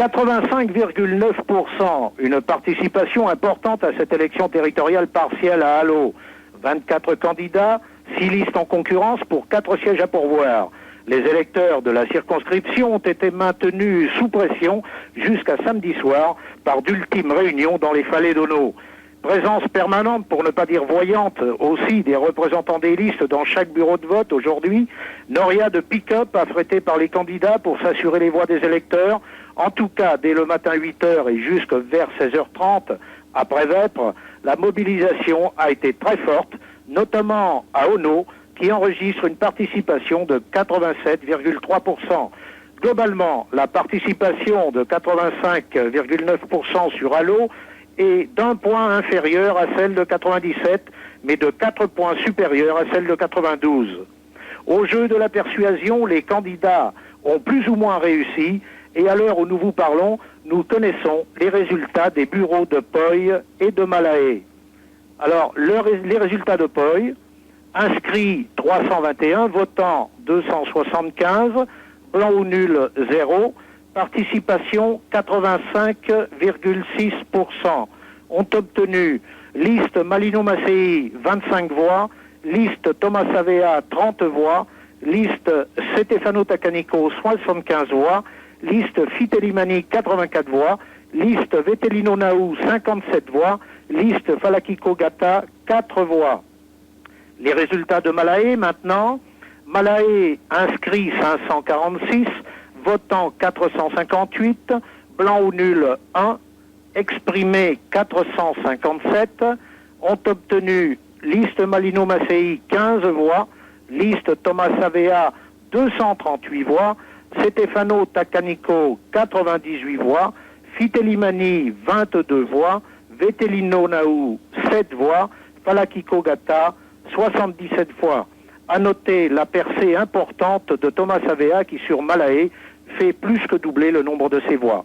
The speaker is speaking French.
85,9%, une participation importante à cette élection territoriale partielle à Halo. 24 candidats, 6 listes en concurrence pour 4 sièges à pourvoir. Les électeurs de la circonscription ont été maintenus sous pression jusqu'à samedi soir par d'ultimes réunions dans les Falais d'Auneau. Présence permanente, pour ne pas dire voyante, aussi des représentants des listes dans chaque bureau de vote aujourd'hui. Noria de pick-up affrétée par les candidats pour s'assurer les voix des électeurs. En tout cas, dès le matin 8h et jusque vers 16h30, après Vêpres, la mobilisation a été très forte, notamment à Auneau, qui enregistre une participation de 87,3%. Globalement, la participation de 85,9% sur Halo est d'un point inférieur à celle de 97, mais de 4 points supérieure à celle de 92. Au jeu de la persuasion, les candidats ont plus ou moins réussi, et à l'heure où nous vous parlons, nous connaissons les résultats des bureaux de Poy et de Malaé. Alors, les résultats de Poy: inscrits 321, votants 275, blanc ou nul 0, participation 85,6%. Ont obtenu liste Malino Macei 25 voix, liste Thomas Savea 30 voix, liste Stefano Tacanico 75 voix, liste Fitelimani 84 voix, liste Vettelino Naou 57 voix, liste Falakiko Gata 4 voix. Les résultats de Malaé maintenant: Malaé inscrit 546, votant 458, blanc ou nul 1, exprimé 457, ont obtenu liste Malino Macei 15 voix, liste Thomas Savea 238 voix, Stefano Tacanico 98 voix, Fitelimani 22 voix, Vettelino Naou 7 voix, Falakiko Gata 77 fois. À noter la percée importante de Thomas Savea qui, sur Malaé, fait plus que doubler le nombre de ses voix.